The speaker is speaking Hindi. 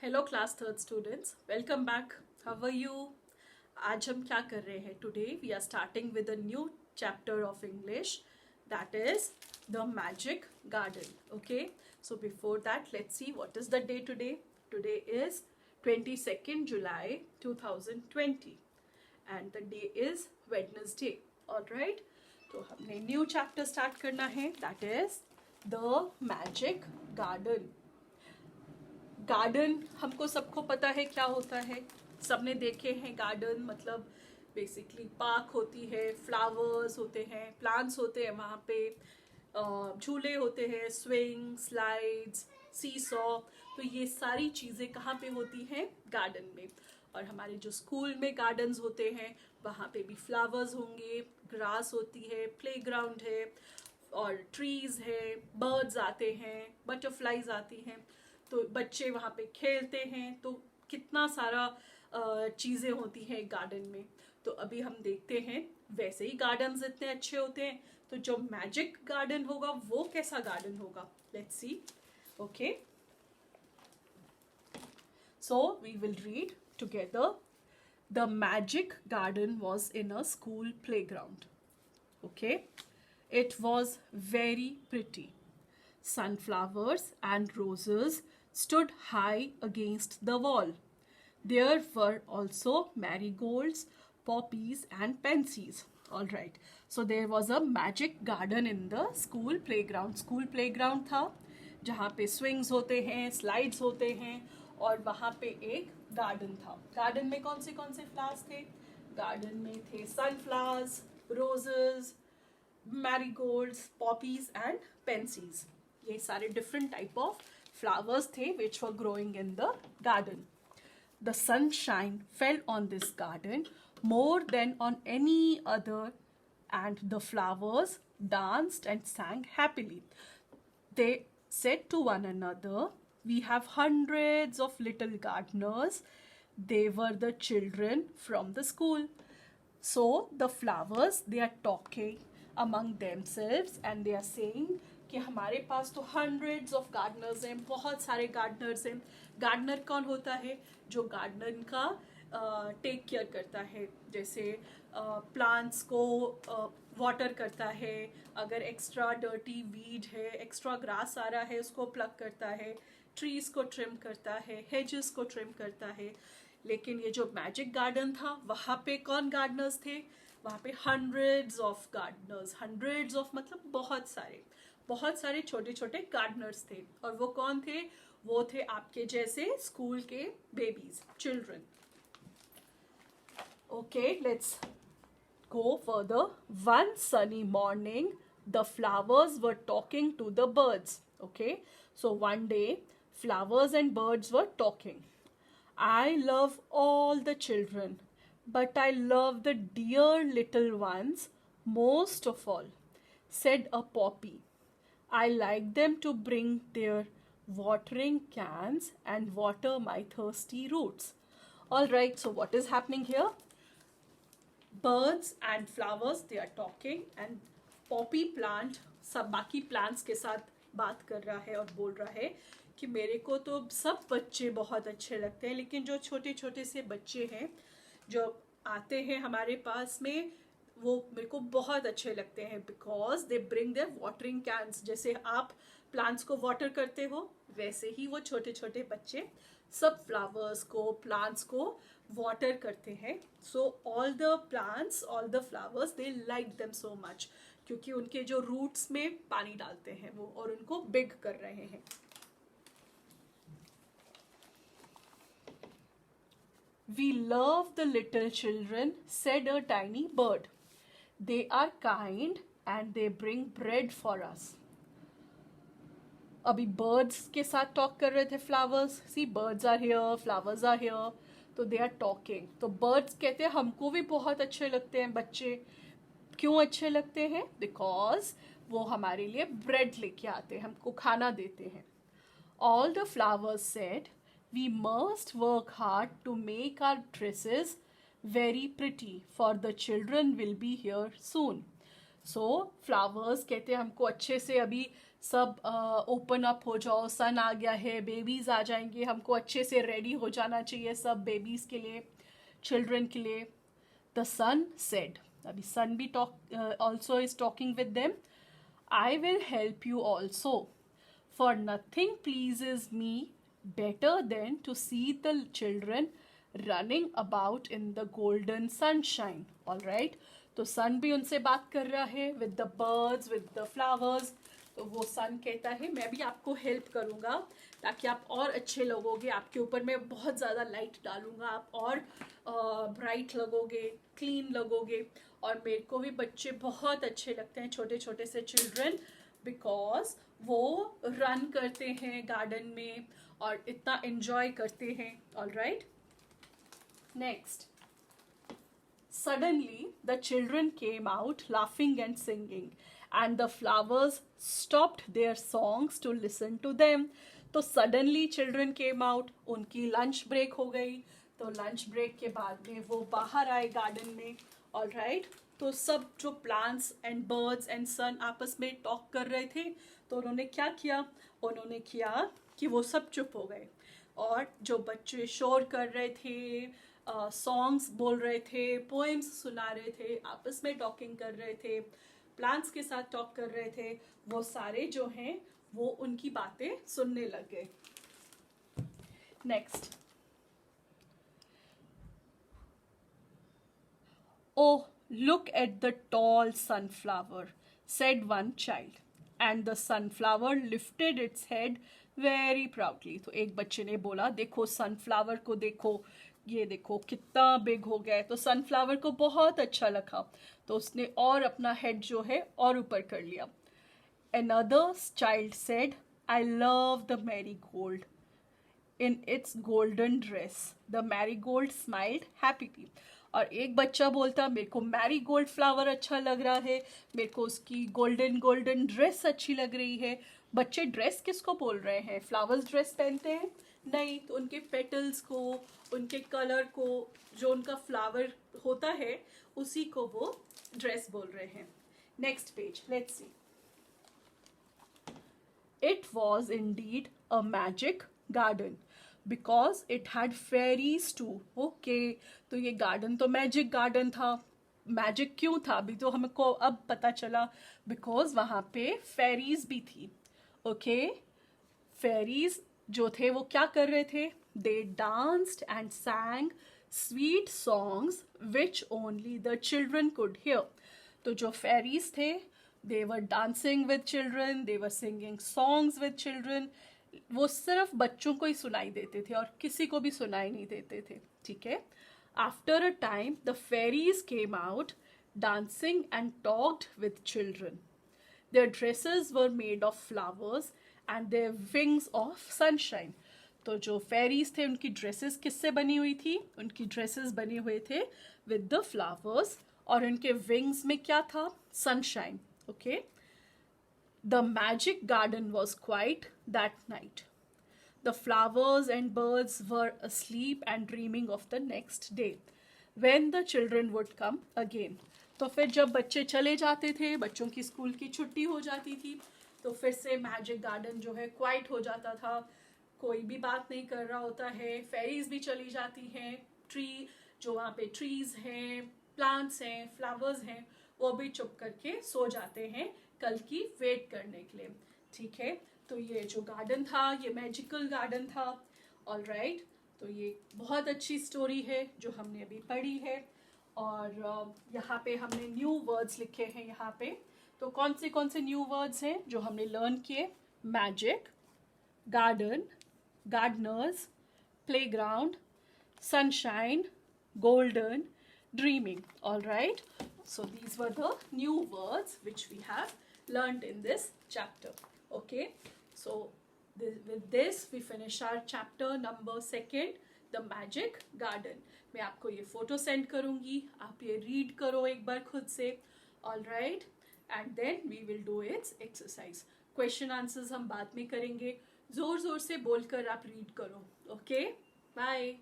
Hello class third students, welcome back. How are you? आज हम क्या कर रहे हैं? Today we are starting with a new chapter of English, that is the magic garden. Okay, so before that let's see what is the day today. Today is 22nd July 2020 and the day is Wednesday. Alright, तो हमने न्यू चैप्टर स्टार्ट करना है, that is the magic garden. Garden हमको सबको पता है क्या होता है, सबने देखे हैं. गार्डन मतलब बेसिकली पार्क होती है, फ्लावर्स होते हैं, प्लांट्स होते हैं वहाँ पे, झूले होते हैं, स्विंग, स्लाइड्स, सी सॉ. तो ये सारी चीज़ें कहाँ पे होती हैं? गार्डन में. और हमारे जो स्कूल में गार्डन्स होते हैं वहाँ पे भी फ्लावर्स होंगे, ग्रास होती है, प्लेग्राउंड है और ट्रीज है, बर्ड्स आते हैं, बटरफ्लाईज आती हैं. तो बच्चे वहाँ पे खेलते हैं. तो कितना सारा चीज़ें होती हैं गार्डन में. तो अभी हम देखते हैं वैसे ही गार्डन्स इतने अच्छे होते हैं, तो जो मैजिक गार्डन होगा वो कैसा गार्डन होगा. Let's see. Okay, so we will read together. The magic garden was in a school playground. Okay, it was very pretty. Sunflowers and roses stood high against the wall. There were also marigolds, poppies, and pansies. All right. So there was a magic garden in the school playground. School playground था जहाँ पे swings होते हैं, slides होते हैं और वहाँ पे एक garden था. Garden में कौन से flowers थे? Garden में थे sunflowers, roses, marigolds, poppies and pansies. ये सारे different type of flowers थे which were growing in the garden. The sunshine fell on this garden more than on any other, and the flowers danced and sang happily. They said to one another, "We have hundreds of little gardeners." They were the children from the school. So the flowers, they are talking among themselves and they are saying कि हमारे पास तो hundreds of gardeners हैं, बहुत सारे gardeners हैं. गार्डनर कौन होता है? जो गार्डन का टेक केयर करता है, जैसे प्लांट्स को वाटर करता है, अगर एक्स्ट्रा डर्टी वीड है, एक्स्ट्रा ग्रास आ रहा है उसको प्लग करता है, ट्रीज को ट्रिम करता है, हेजेस को ट्रिम करता है. लेकिन ये जो मैजिक गार्डन था वहाँ पे कौन गार्डनर्स थे? वहाँ पे hundreds of gardeners. hundreds of मतलब बहुत सारे छोटे छोटे गार्डनर्स थे. और वो कौन थे? वो थे आपके जैसे स्कूल के babies, children. Okay, let's go further. One sunny morning, the flowers were talking to the birds. Okay, so one day, flowers and birds were talking. I love all the children, but I love the dear little ones most of all, said a poppy. I like them to bring their watering cans and water my thirsty roots. All right, so what is happening here? Birds and flowers, they are talking, and poppy plant सब बाकी plants के साथ बात कर रहा है और बोल रहा है कि मेरे को तो सब बच्चे बहुत अच्छे लगते हैं, लेकिन जो छोटे छोटे से बच्चे हैं जो आते हैं हमारे पास में, वो मेरे को बहुत अच्छे लगते हैं. Because they bring their watering cans. जैसे आप प्लांट्स को वाटर करते हो वैसे ही वो छोटे छोटे बच्चे सब फ्लावर्स को, प्लांट्स को वाटर करते हैं. So all the plants, all the flowers, they like them so much, क्योंकि उनके जो रूट्स में पानी डालते हैं वो और उनको बिग कर रहे हैं. We love the little children, said a tiny bird. They are kind and they bring bread for us. अभी birds के साथ talk कर रहे थे flowers. See, birds are here, flowers are here. तो they are talking. तो birds कहते हैं हमको भी बहुत अच्छे लगते हैं बच्चे. क्यों अच्छे लगते हैं? Because वो हमारे लिए bread लेके आते हैं, हमको खाना देते हैं. All the flowers said, "We must work hard to make our dresses very pretty, for the children will be here soon." So flowers कहते हैं हमको अच्छे से अभी सब ओपन अप हो जाओ, सन आ गया है, बेबीज आ जाएंगे, हमको अच्छे से रेडी हो जाना चाहिए सब बेबीज के लिए, चिल्ड्रन के लिए. द सन सेड, अभी सन भी talk also is talking with them. I will help you also, for nothing pleases me better than to see the children running about in the golden sunshine. All right, तो सन भी उनसे बात कर रहा है with the birds, with the flowers. तो वो सन कहता है मैं भी आपको हेल्प करूँगा ताकि आप और अच्छे लगोगे, आपके ऊपर मैं बहुत ज़्यादा लाइट डालूँगा, आप और ब्राइट लगोगे, क्लीन लगोगे. और मेरे को भी बच्चे बहुत अच्छे लगते हैं, छोटे छोटे से चिल्ड्रन, बिकॉज वो रन करते हैं गार्डन में और इतना एंजॉय करते हैं. All right, next. Suddenly, the children came out laughing and singing, and the flowers stopped their songs to listen to them. तो suddenly children came out, उनकी lunch break हो गई, तो lunch break के बाद में वो बाहर आए गार्डन में. ऑल राइट, तो सब जो प्लांट्स एंड बर्ड्स एंड सन आपस में टॉक कर रहे थे, तो उन्होंने क्या किया, उन्होंने किया कि वो सब चुप हो गए. और जो बच्चे शोर कर रहे थे, सॉन्ग्स बोल रहे थे, पोएम्स सुना रहे थे, आपस में टॉकिंग कर रहे थे, प्लांट्स के साथ टॉक कर रहे थे, वो सारे जो हैं वो उनकी बातें सुनने लग गए. Next. Oh, look at the tall sunflower, said one child. And the sunflower lifted its head very proudly. तो एक बच्चे ने बोला देखो सनफ्लावर को, देखो ये देखो कितना बिग हो गया है. तो सनफ्लावर को बहुत अच्छा लगा, तो उसने और अपना हेड जो है और ऊपर कर लिया. Another child said, I love the marigold in its golden dress. The marigold smiled happily. और एक बच्चा बोलता मेरे को मैरीगोल्ड फ्लावर अच्छा लग रहा है, मेरे को उसकी गोल्डन गोल्डन ड्रेस अच्छी लग रही है. बच्चे ड्रेस किसको बोल रहे हैं, फ्लावर्स ड्रेस पहनते हैं नहीं, तो उनके पेटल्स को, उनके कलर को, जो उनका फ्लावर होता है उसी को वो ड्रेस बोल रहे हैं. Next page, let's see. It was indeed a magic garden because it had fairies too. Okay, तो ये गार्डन तो मैजिक गार्डन था. मैजिक क्यों था अभी तो हमको अब पता चला, बिकॉज वहाँ पे फेरीज भी थी. ओके, फेरीज जो थे वो क्या कर रहे थे, they danced and sang sweet songs which only the children could hear. तो जो फेरीज थे, they were dancing with children, they were singing songs with children. वो सिर्फ बच्चों को ही सुनाई देते थे और किसी को भी सुनाई नहीं देते थे. ठीक है. After a time, the fairies came out, dancing and talked with children. Their dresses were made of flowers and their wings of sunshine. तो जो फेरीज थे उनकी ड्रेसेस किससे बनी हुई थी, उनकी ड्रेसेस बने हुए थे विद द फ्लावर्स, और उनके विंग्स में क्या था, sunshine. Okay. The magic garden was quiet that night. The flowers and birds were asleep and dreaming of the next day, when the children would come again. तो फिर जब बच्चे चले जाते थे, बच्चों की स्कूल की छुट्टी हो जाती थी, तो फिर से मैजिक गार्डन जो है क्वाइट हो जाता था, कोई भी बात नहीं कर रहा होता है, फेरीज भी चली जाती हैं, ट्री जो वहाँ पे ट्रीज हैं, प्लांट्स हैं, फ्लावर्स हैं, वो भी चुप करके सो जाते हैं कल की वेट करने के लिए. ठीक है. तो ये जो गार्डन था ये मैजिकल गार्डन था. ऑल राइट, तो ये बहुत अच्छी स्टोरी है जो हमने अभी पढ़ी है. और यहाँ पे हमने न्यू वर्ड्स लिखे हैं यहाँ पे. तो कौन से न्यू वर्ड्स हैं जो हमने लर्न किए, magic, garden, Gardner's, playground, sunshine, golden, dreaming. All right, so these were the new words which we have learned in this chapter. Okay, so with this we finish our chapter number 2, the magic garden. मैं आपको ये फोटो सेंड करूँगी, आप ये रीड करो एक बार खुद से. All right, and then we will do its exercise. Question answers हम बाद में करेंगे. जोर जोर से बोलकर आप रीड करो. Okay, bye.